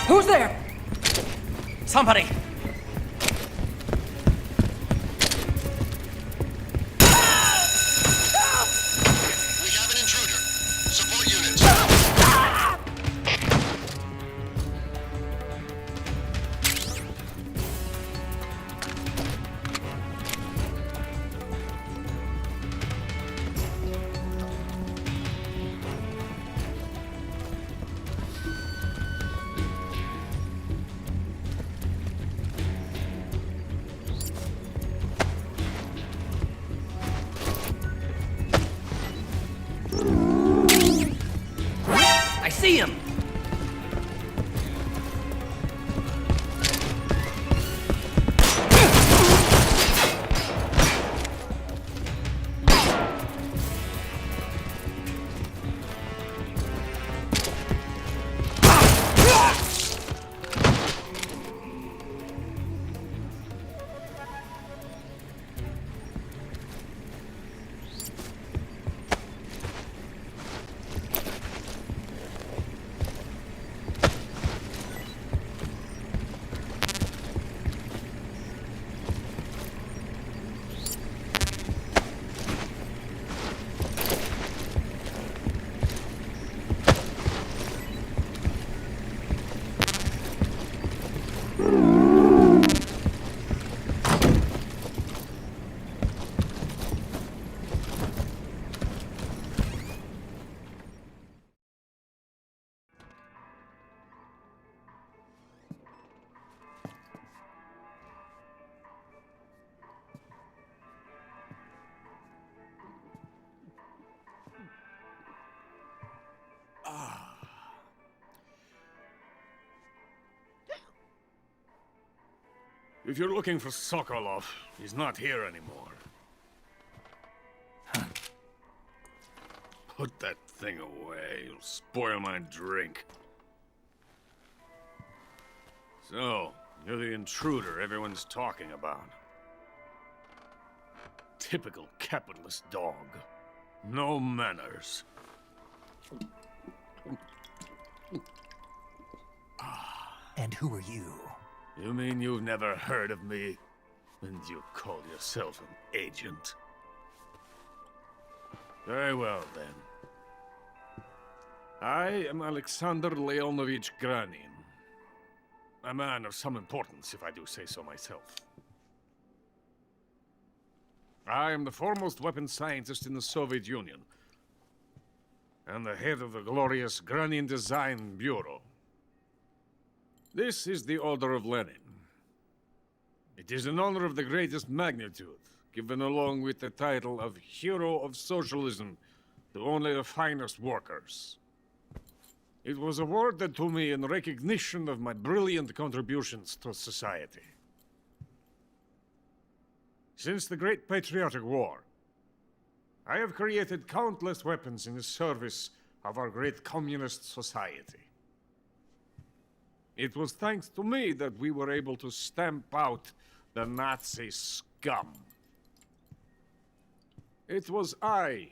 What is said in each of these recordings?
Who's there? Somebody! We have an intruder. Support units. I see him! If you're looking for Sokolov, he's not here anymore. Put that thing away. You'll spoil my drink. So, you're the intruder everyone's talking about. Typical capitalist dog. No manners. And who are you? You mean you've never heard of me? And you call yourself an agent? Very well, then. I am Alexander Leonovich Granin. A man of some importance, if I do say so myself. I am the foremost weapons scientist in the Soviet Union, and the head of the glorious Granin Design Bureau. This is the Order of Lenin. It is an honor of the greatest magnitude, given along with the title of Hero of Socialism to only the finest workers. It was awarded to me in recognition of my brilliant contributions to society. Since the Great Patriotic War, I have created countless weapons in the service of our great communist society. It was thanks to me that we were able to stamp out the Nazi scum. It was I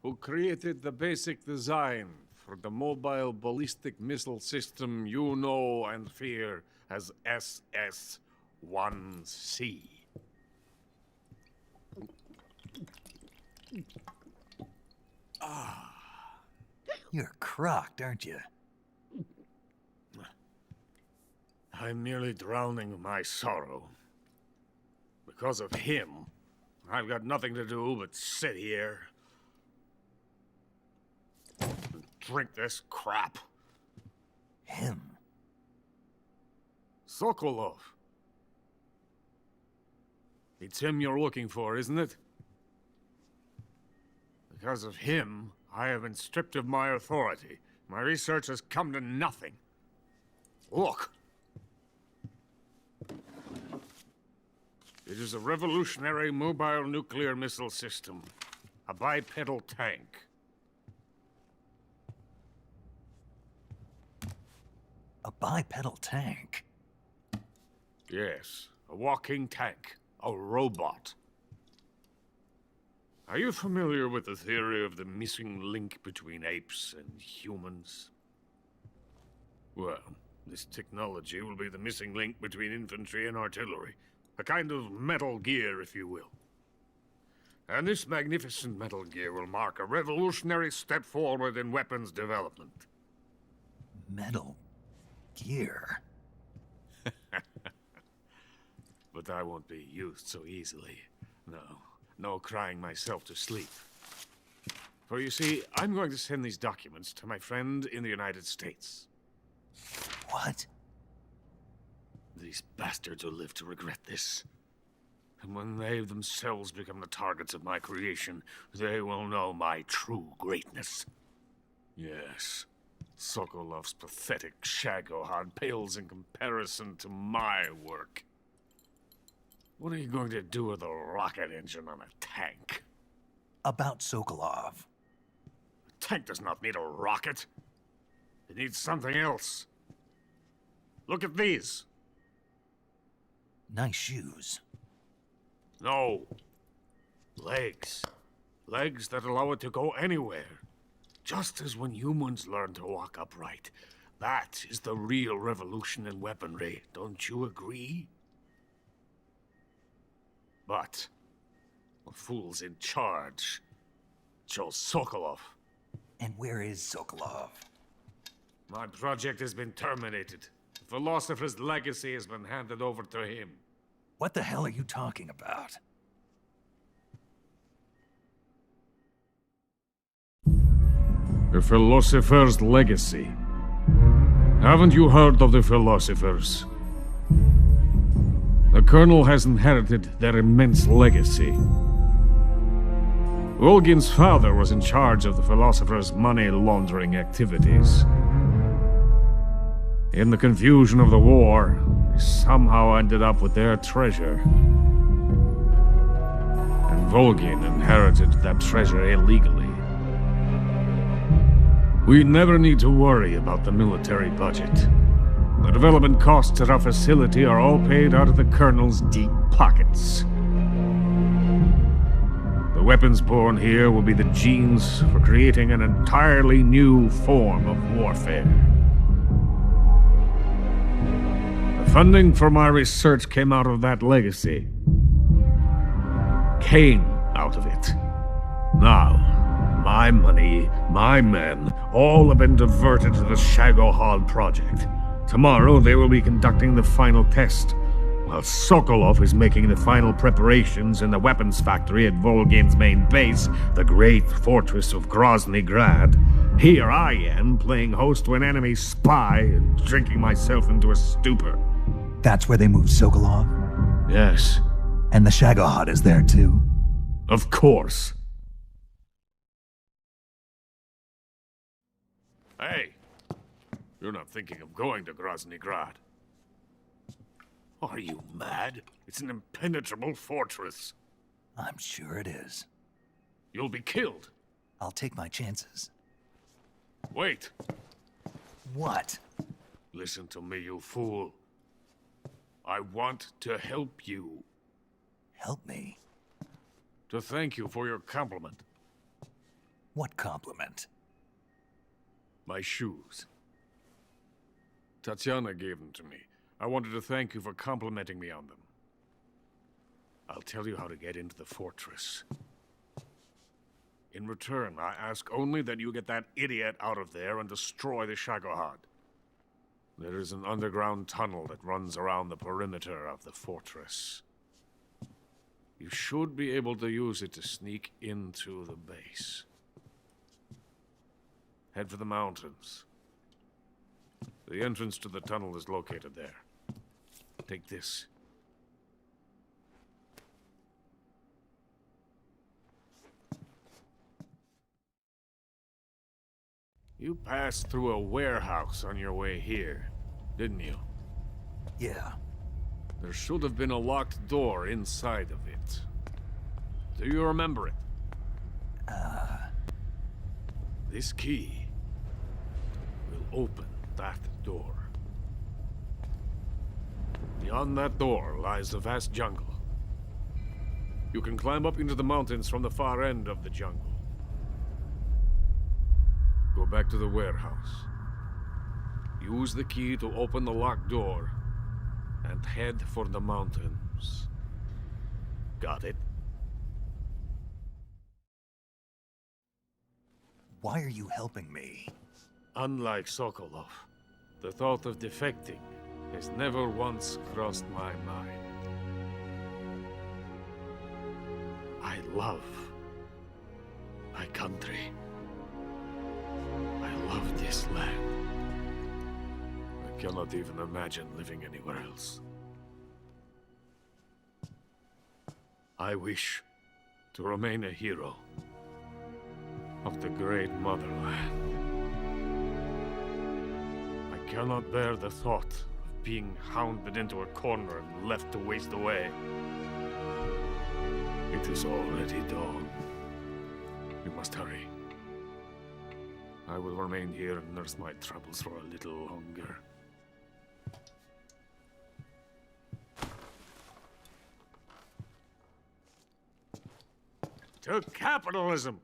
who created the basic design for the mobile ballistic missile system you know and fear as SS-1C. You're crocked, aren't you? I'm merely drowning my sorrow. Because of him, I've got nothing to do but sit here and drink this crap. Him? Sokolov. It's him you're looking for, isn't it? Because of him, I have been stripped of my authority. My research has come to nothing. Look. It is a revolutionary mobile nuclear missile system. A bipedal tank. A bipedal tank? Yes, a walking tank. A robot. Are you familiar with the theory of the missing link between apes and humans? Well, this technology will be the missing link between infantry and artillery. A kind of Metal Gear, if you will. And this magnificent Metal Gear will mark a revolutionary step forward in weapons development. Metal Gear? But I won't be used so easily. No crying myself to sleep. For you see, I'm going to send these documents to my friend in the United States. What? These bastards will live to regret this. And when they themselves become the targets of my creation, they will know my true greatness. Yes, Sokolov's pathetic shagohod pales in comparison to my work. What are you going to do with a rocket engine on a tank? About Sokolov. A tank does not need a rocket. It needs something else. Look at these. Nice shoes. No. Legs. Legs that allow it to go anywhere. Just as when humans learn to walk upright. That is the real revolution in weaponry. Don't you agree? But the fool's in charge. Chose Sokolov. And where is Sokolov? My project has been terminated. The philosopher's legacy has been handed over to him. What the hell are you talking about? The philosopher's legacy. Haven't you heard of the philosophers? The Colonel has inherited their immense legacy. Volgin's father was in charge of the philosopher's money laundering activities. In the confusion of the war, somehow ended up with their treasure. And Volgin inherited that treasure illegally. We never need to worry about the military budget. The development costs at our facility are all paid out of the Colonel's deep pockets. The weapons born here will be the genes for creating an entirely new form of warfare. The funding for my research came out of that legacy. Came out of it. Now, my money, my men, all have been diverted to the Shagohod project. Tomorrow they will be conducting the final test, while Sokolov is making the final preparations in the weapons factory at Volgin's main base, the great fortress of Grozny Grad. Here I am, playing host to an enemy spy and drinking myself into a stupor. That's where they moved Sokolov? Yes. And the Shagohod is there too? Of course. Hey, you're not thinking of going to Grozny Grad. Are you mad? It's an impenetrable fortress. I'm sure it is. You'll be killed. I'll take my chances. Wait. What? Listen to me, you fool. I want to help you. Help me? To thank you for your compliment. What compliment? My shoes. Tatiana gave them to me. I wanted to thank you for complimenting me on them. I'll tell you how to get into the fortress. In return, I ask only that you get that idiot out of there and destroy the Shagohod. There is an underground tunnel that runs around the perimeter of the fortress. You should be able to use it to sneak into the base. Head for the mountains. The entrance to the tunnel is located there. Take this. You passed through a warehouse on your way here, didn't you? Yeah. There should have been a locked door inside of it. Do you remember it? This key will open that door. Beyond that door lies a vast jungle. You can climb up into the mountains from the far end of the jungle. Go back to the warehouse. Use the key to open the locked door and head for the mountains. Got it? Why are you helping me? Unlike Sokolov, the thought of defecting has never once crossed my mind. I love my country. I love this land. I cannot even imagine living anywhere else. I wish to remain a hero of the great motherland. I cannot bear the thought of being hounded into a corner and left to waste away. It is already dawn. We must hurry. I will remain here and nurse my troubles for a little longer. To capitalism!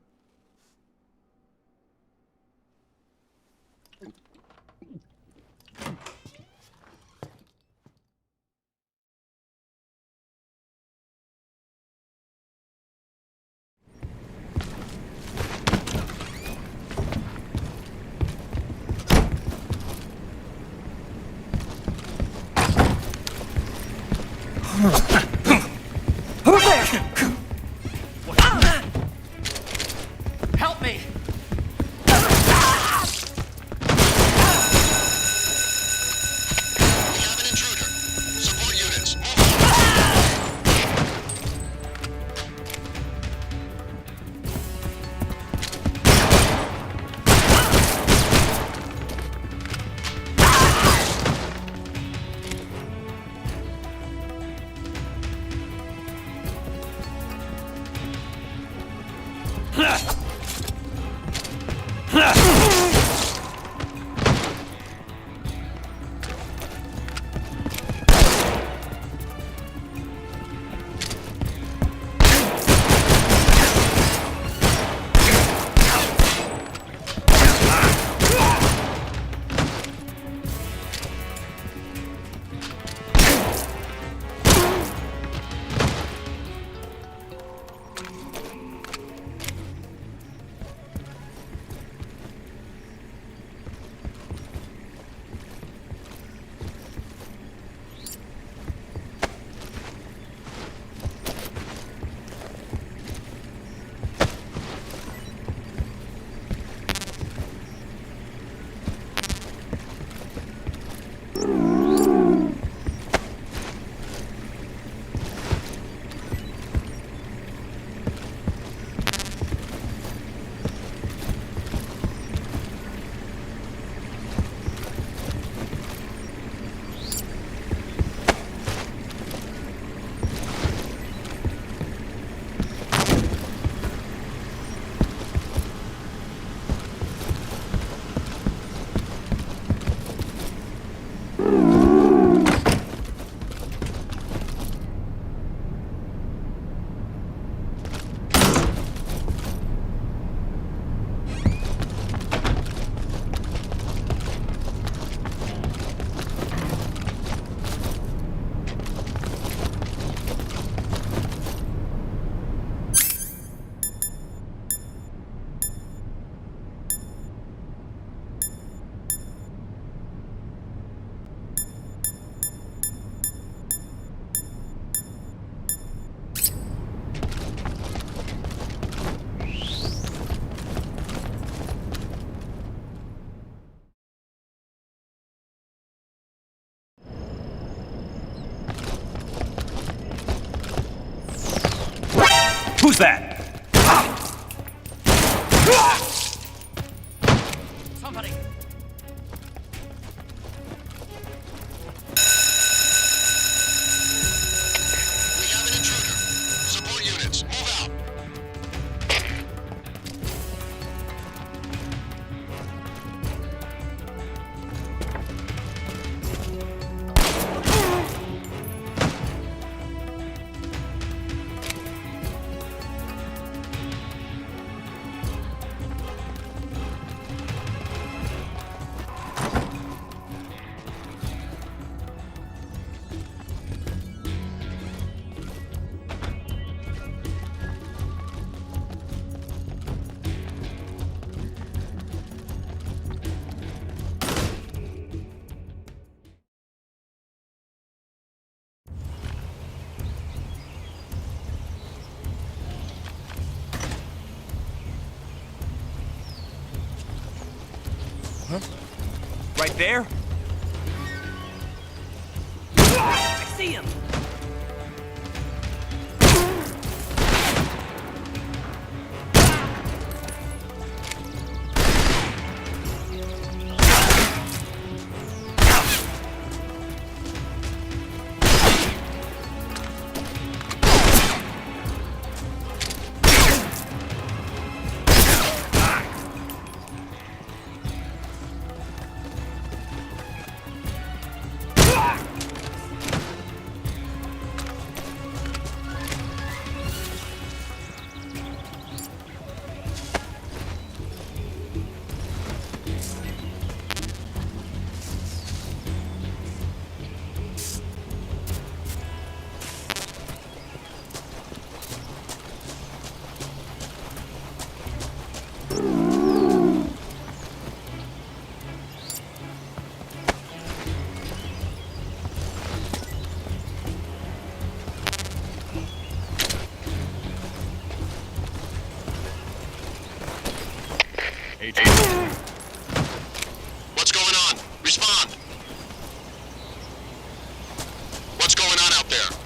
Help me! We have an intruder. Support units, move on. Who's that? Somebody. We have an intruder. Support units, move out. Right there? I see him! What's going on? Respond. What's going on out there?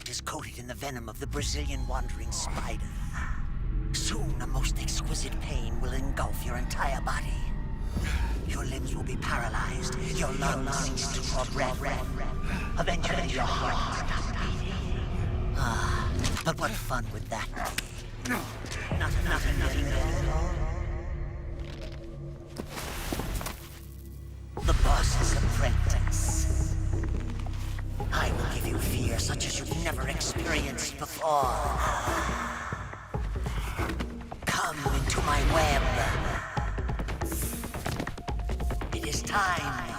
is coated in the venom of the Brazilian wandering spider. Soon, a most exquisite pain will engulf your entire body. Your limbs will be paralyzed, your lungs cease to draw breath. Eventually, your heart will stop beating. Ah, but what fun would that be? Nothing getting at all. The boss's apprentice. I will give you fear such as you've never experienced before. Come into my web. It is time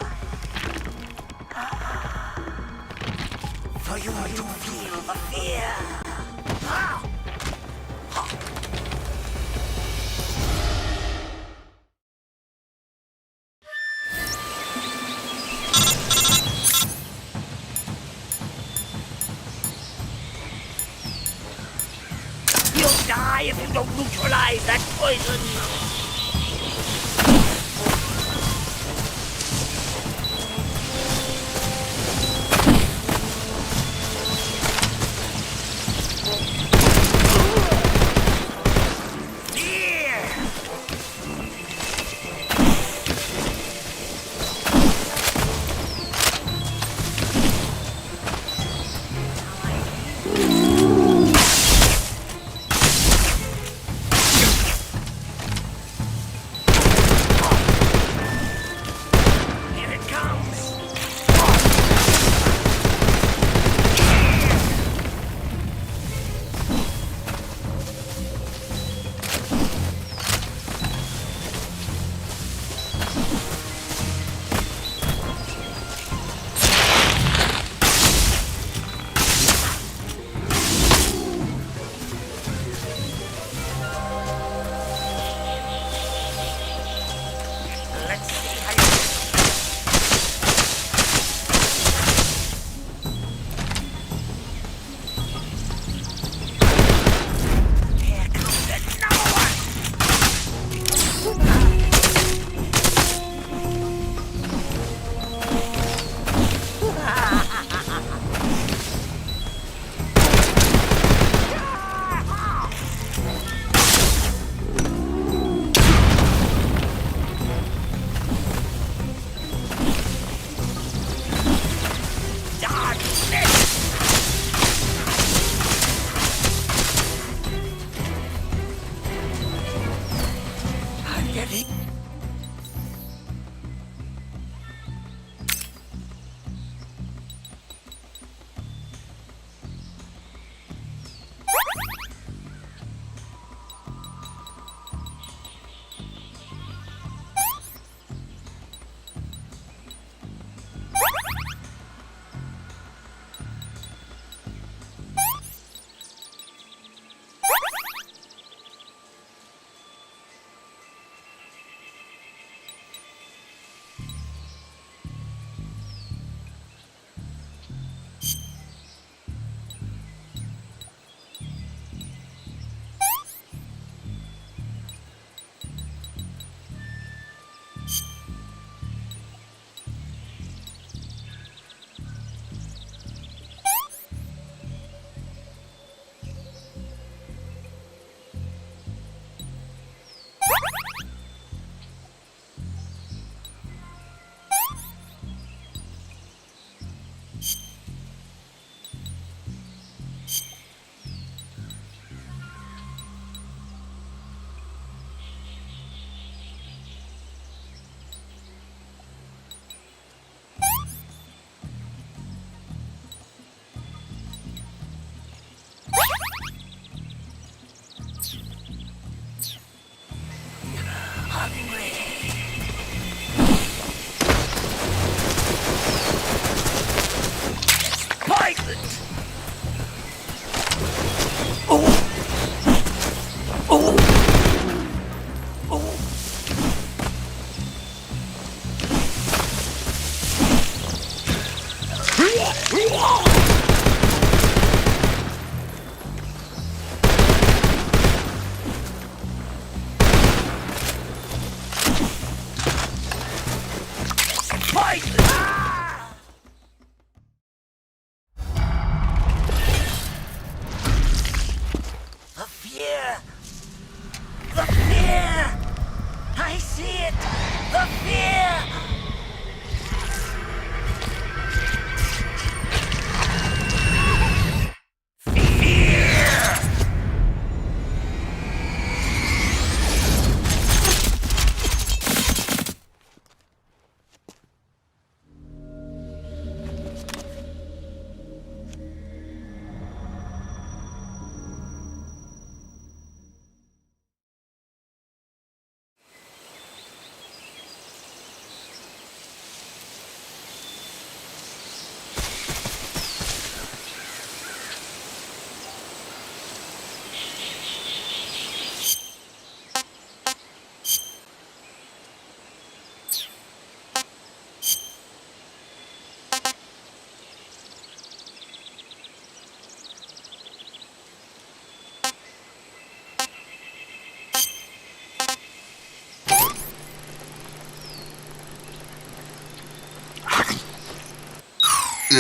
for you to feel the fear. You'll die if you don't neutralize that poison.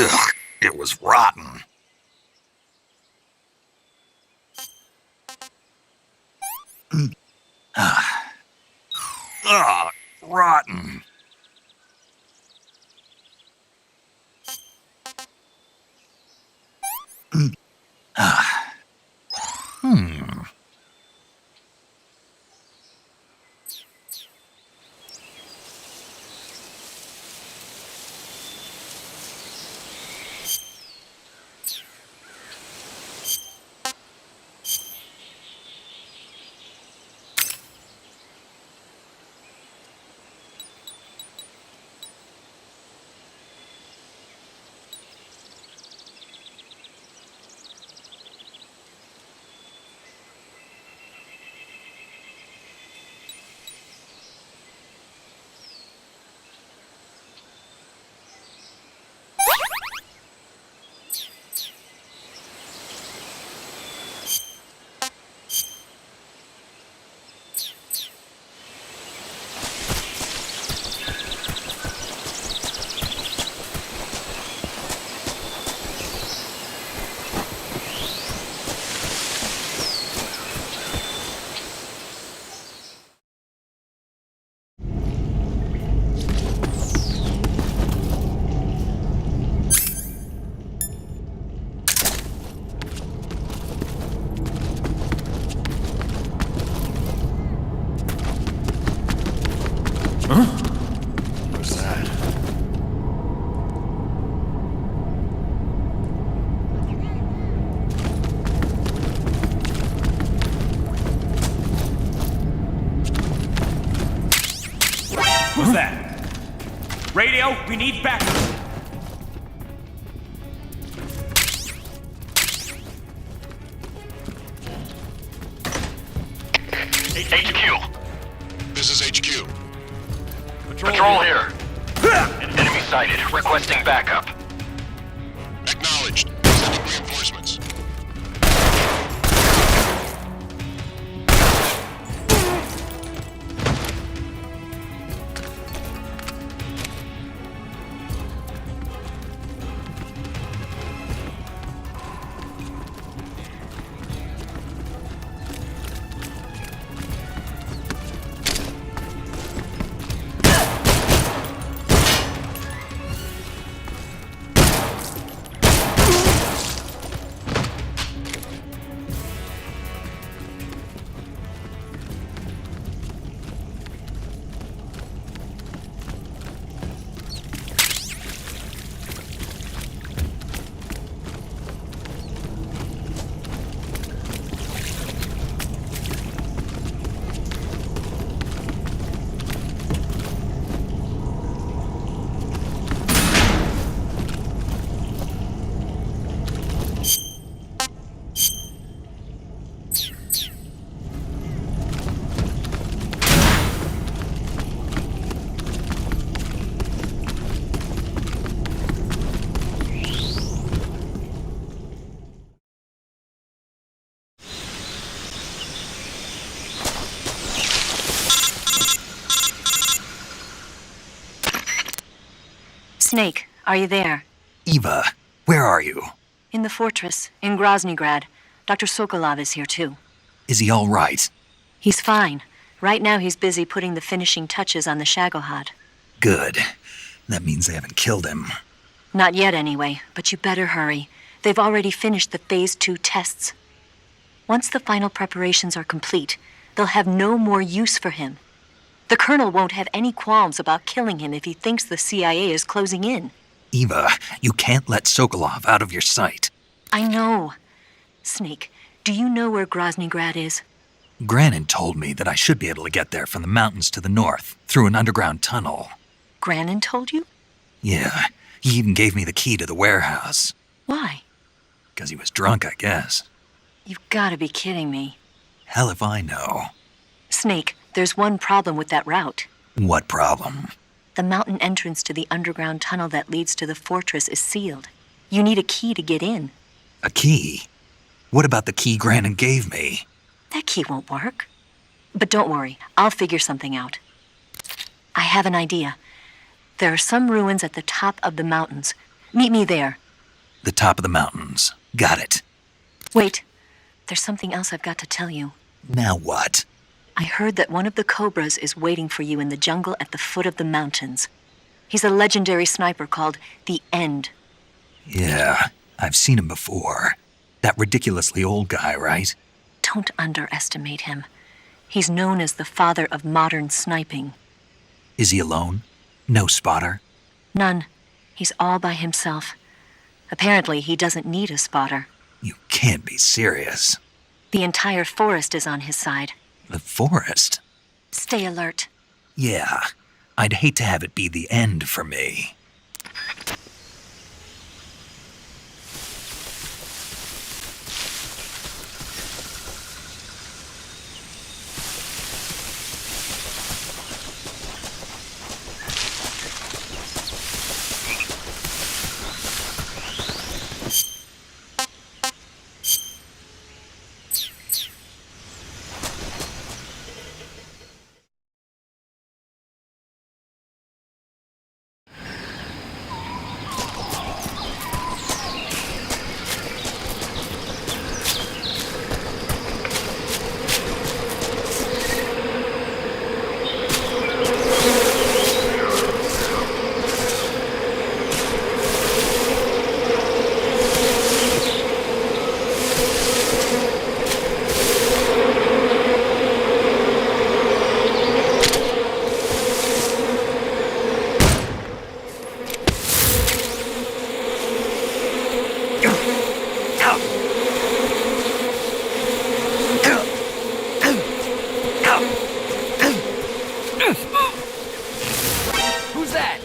Ugh, it was rotten. Rotten. What's that? Who's that? Radio, we need backup. HQ. This is HQ. Patrol here. Enemy sighted. Requesting backup. Acknowledged. Sending reinforcements. Snake, are you there? Eva, where are you? In the fortress, in Groznygrad. Dr. Sokolov is here too. Is he all right? He's fine. Right now he's busy putting the finishing touches on the Shagohod. Good. That means they haven't killed him. Not yet anyway, but you better hurry. They've already finished the Phase 2 tests. Once the final preparations are complete, they'll have no more use for him. The Colonel won't have any qualms about killing him if he thinks the CIA is closing in. Eva, you can't let Sokolov out of your sight. I know. Snake, do you know where Groznygrad is? Granin told me that I should be able to get there from the mountains to the north, through an underground tunnel. Granin told you? Yeah, he even gave me the key to the warehouse. Why? 'Cause he was drunk, I guess. You've got to be kidding me. Hell if I know. Snake, there's one problem with that route. What problem? The mountain entrance to the underground tunnel that leads to the fortress is sealed. You need a key to get in. A key? What about the key Granin gave me? That key won't work. But don't worry, I'll figure something out. I have an idea. There are some ruins at the top of the mountains. Meet me there. The top of the mountains. Got it. Wait. There's something else I've got to tell you. Now what? I heard that one of the Cobras is waiting for you in the jungle at the foot of the mountains. He's a legendary sniper called the End. Yeah, I've seen him before. That ridiculously old guy, right? Don't underestimate him. He's known as the father of modern sniping. Is he alone? No spotter? None. He's all by himself. Apparently, he doesn't need a spotter. You can't be serious. The entire forest is on his side. The forest? Stay alert. Yeah, I'd hate to have it be the end for me. Who's that?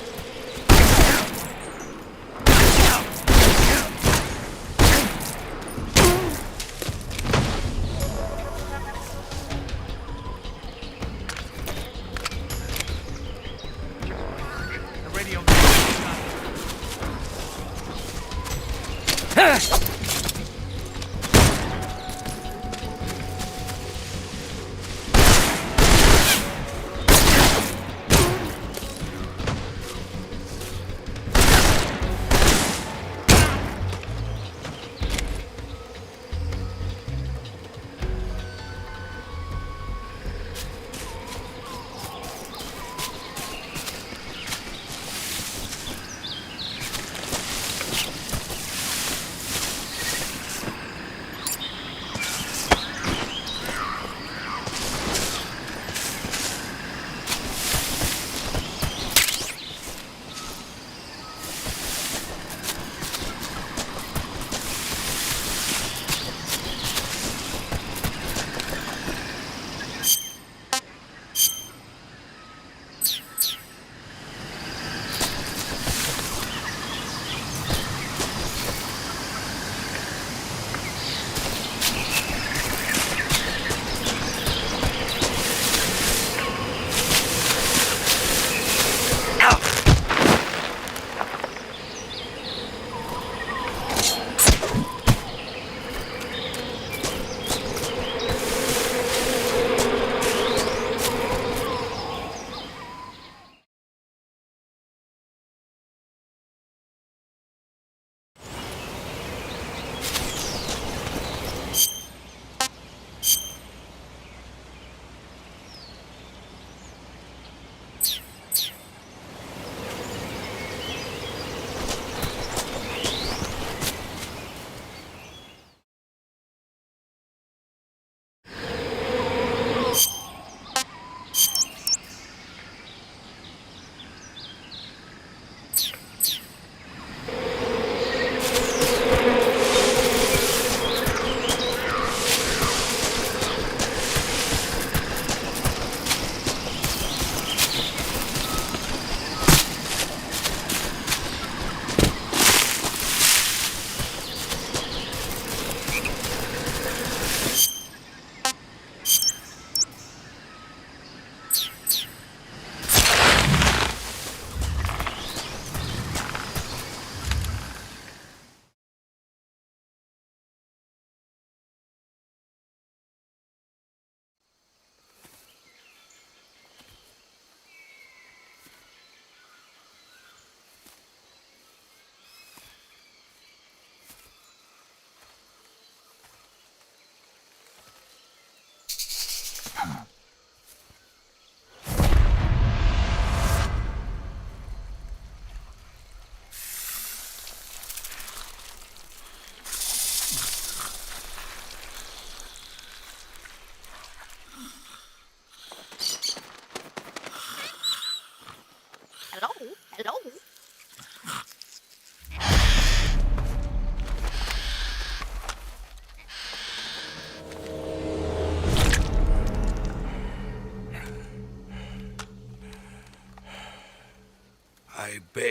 The radio.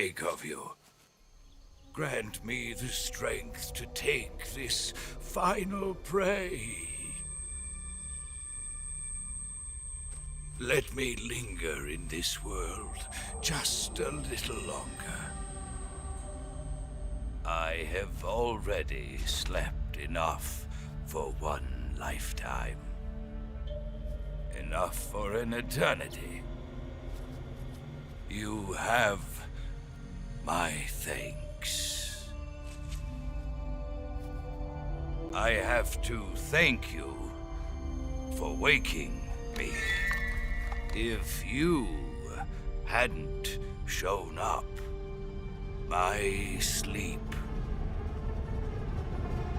beg of you. Grant me the strength to take this final prey. Let me linger in this world just a little longer. I have already slept enough for one lifetime. Enough for an eternity. You have my thanks. I have to thank you for waking me. If you hadn't shown up, my sleep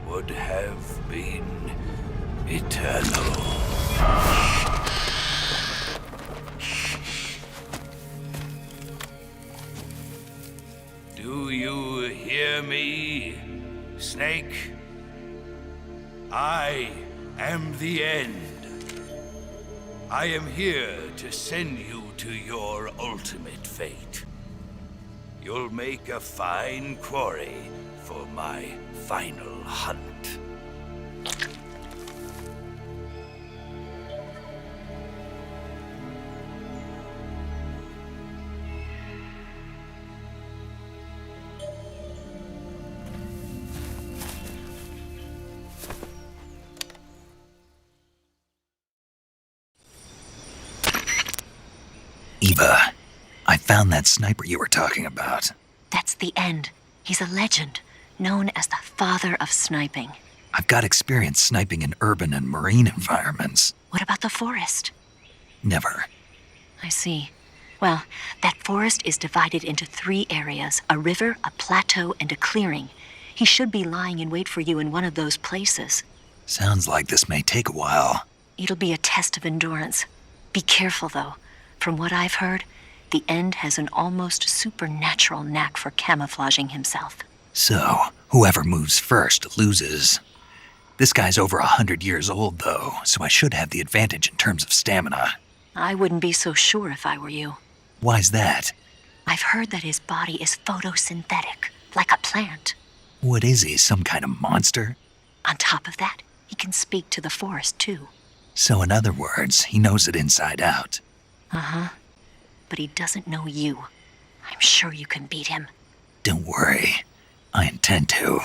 would have been eternal. Do you hear me, Snake? I am the end. I am here to send you to your ultimate fate. You'll make a fine quarry for my final hunt. Eva, I found that sniper you were talking about. That's the end. He's a legend, known as the father of sniping. I've got experience sniping in urban and marine environments. What about the forest? Never. I see. Well, that forest is divided into 3 areas, a river, a plateau, and a clearing. He should be lying in wait for you in one of those places. Sounds like this may take a while. It'll be a test of endurance. Be careful, though. From what I've heard, the End has an almost supernatural knack for camouflaging himself. So, whoever moves first loses. This guy's over 100 years old, though, so I should have the advantage in terms of stamina. I wouldn't be so sure if I were you. Why's that? I've heard that his body is photosynthetic, like a plant. What is he, some kind of monster? On top of that, he can speak to the forest, too. So in other words, he knows it inside out. Uh-huh. But he doesn't know you. I'm sure you can beat him. Don't worry. I intend to.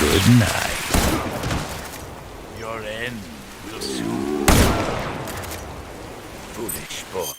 Good night. Your end will soon. Foolish boy.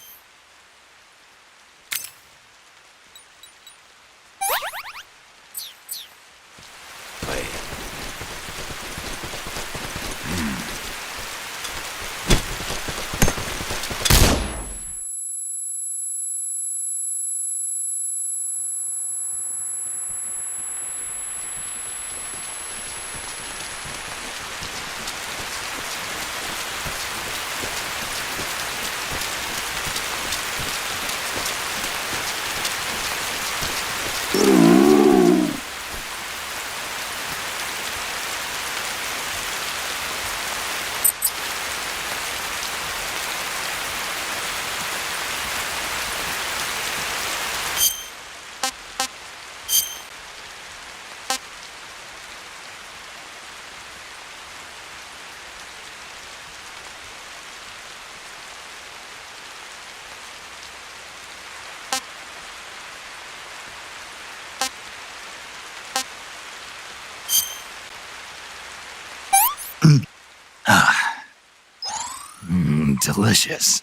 Delicious.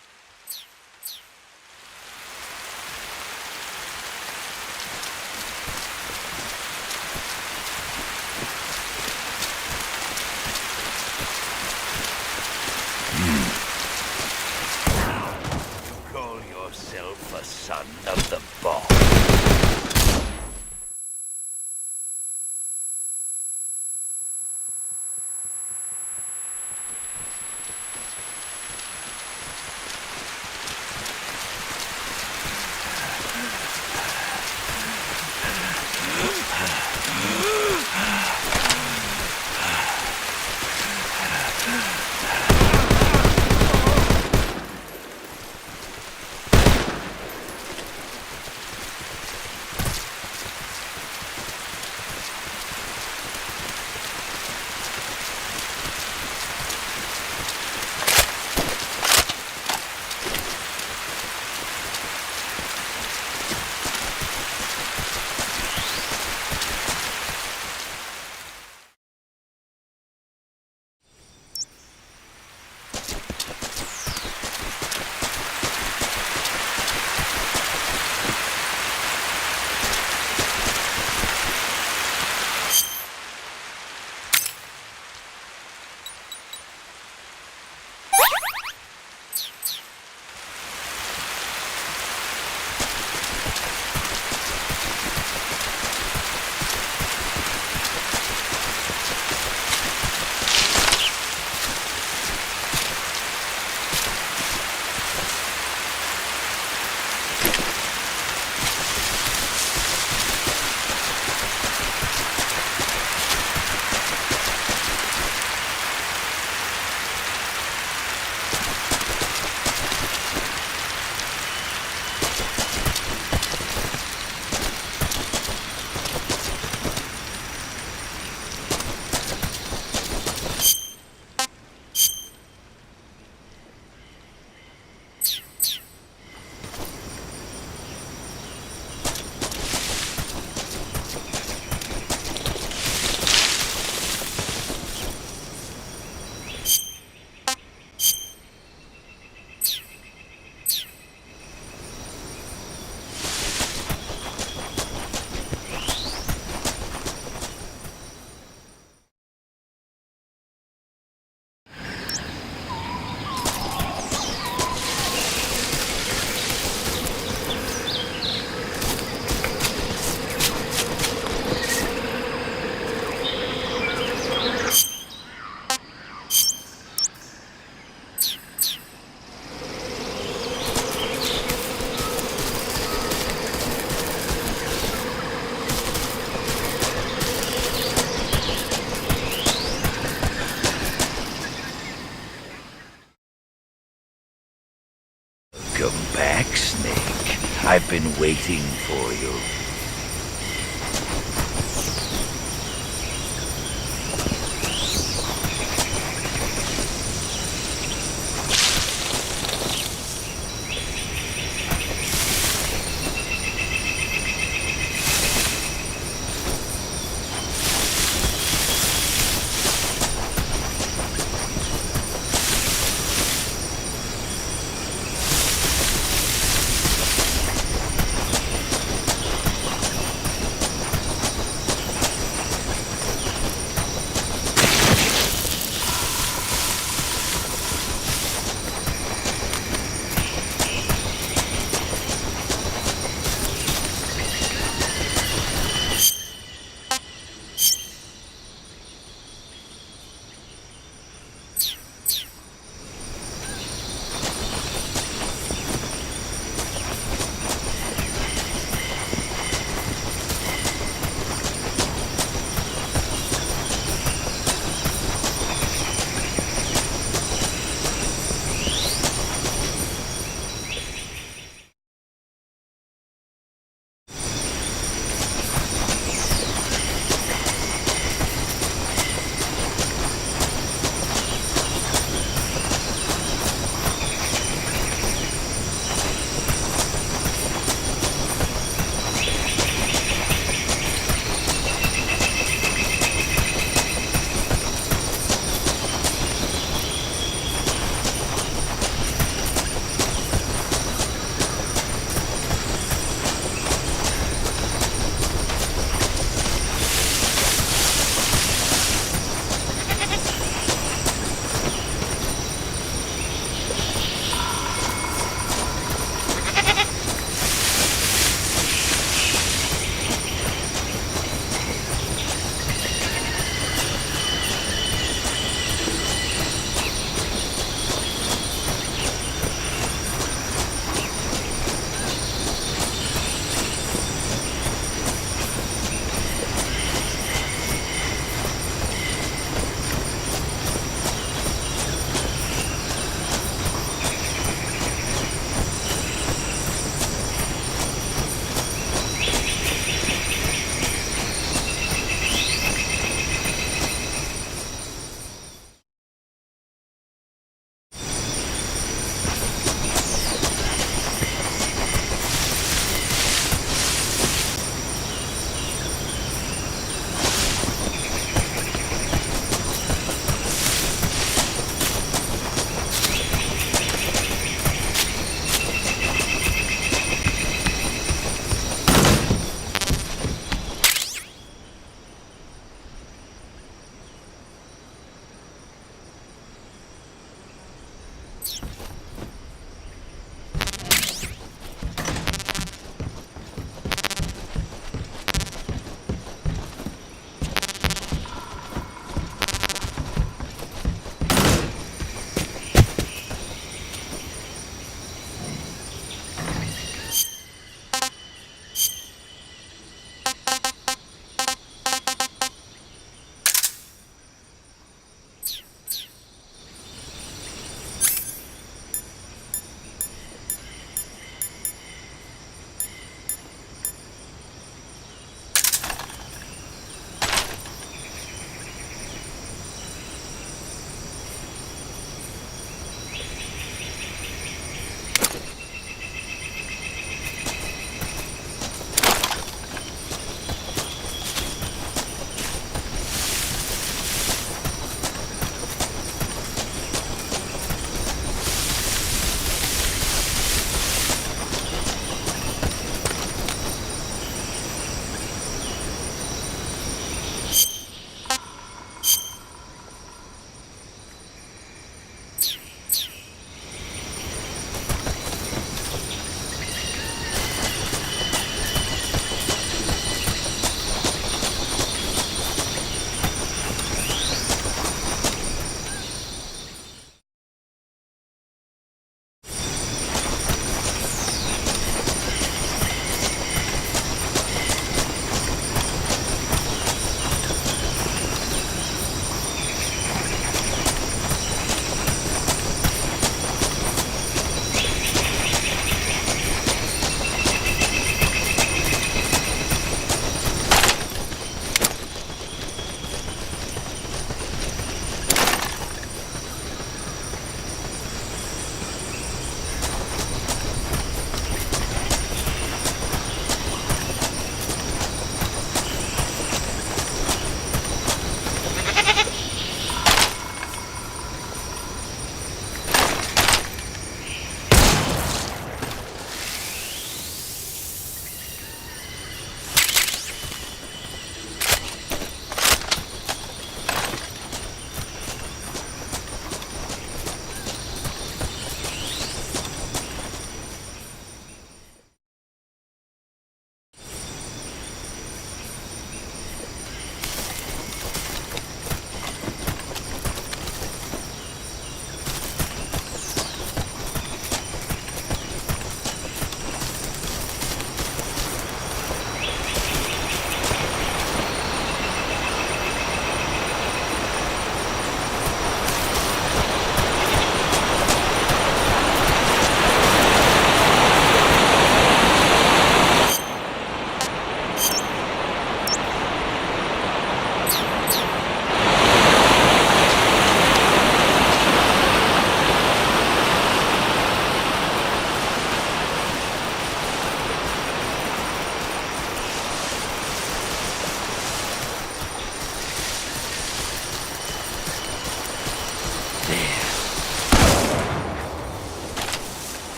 Call yourself a son of the ball. I've been waiting for you.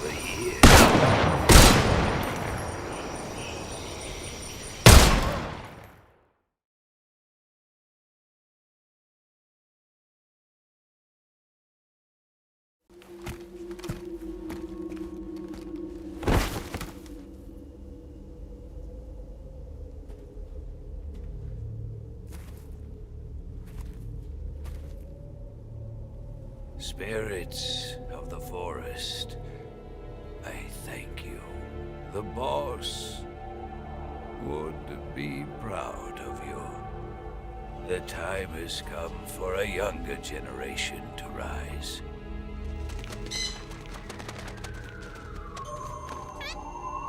over here. Spirits of the forest, I thank you. The boss would be proud of you. The time has come for a younger generation to rise.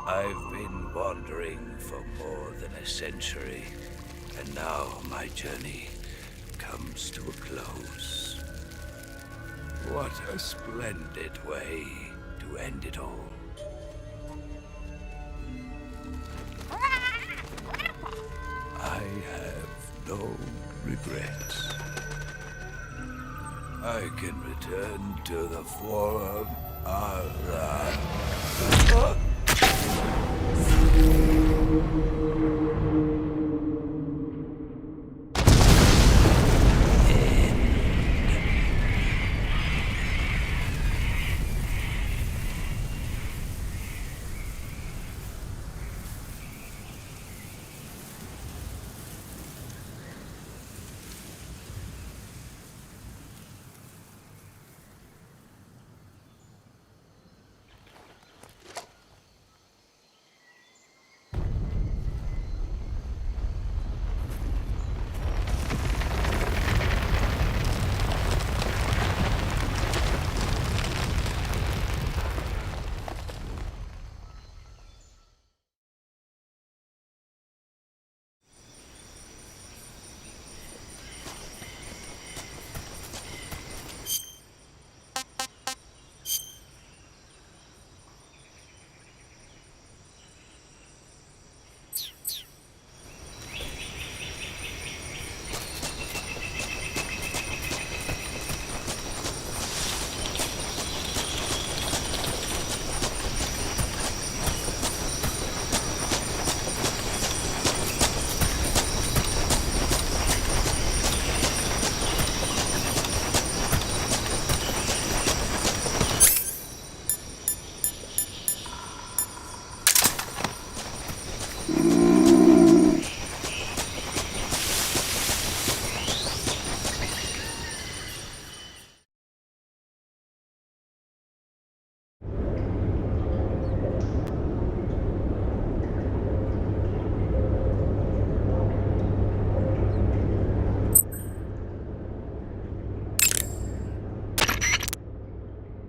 I've been wandering for more than a century, and now my journey comes to a close. What a splendid way to end it all. I have no regrets. I can return to the Forum Allah.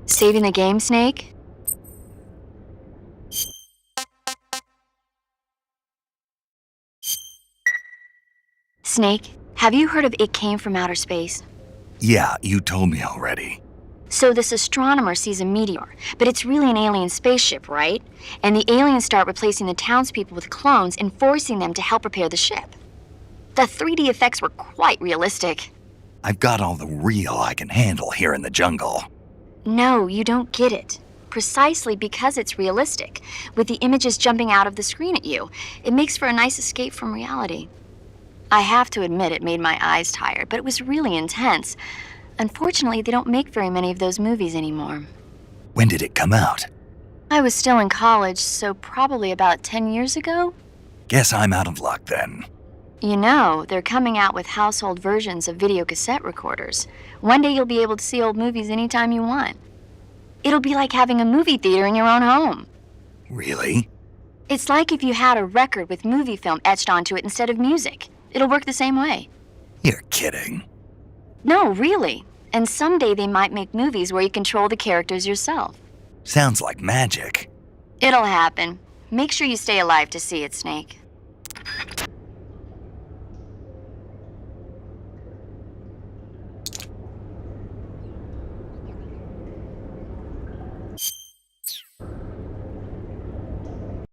Saving the game, Snake? Snake, have you heard of It Came from Outer Space? Yeah, you told me already. So this astronomer sees a meteor, but it's really an alien spaceship, right? And the aliens start replacing the townspeople with clones and forcing them to help repair the ship. The 3D effects were quite realistic. I've got all the real I can handle here in the jungle. No, you don't get it. Precisely because it's realistic, with the images jumping out of the screen at you, it makes for a nice escape from reality. I have to admit it made my eyes tired, but it was really intense. Unfortunately, they don't make very many of those movies anymore. When did it come out? I was still in college, so probably about 10 years ago. Guess I'm out of luck then. You know, they're coming out with household versions of video cassette recorders. One day you'll be able to see old movies anytime you want. It'll be like having a movie theater in your own home. Really? It's like if you had a record with movie film etched onto it instead of music. It'll work the same way. You're kidding. No, really. And someday they might make movies where you control the characters yourself. Sounds like magic. It'll happen. Make sure you stay alive to see it, Snake.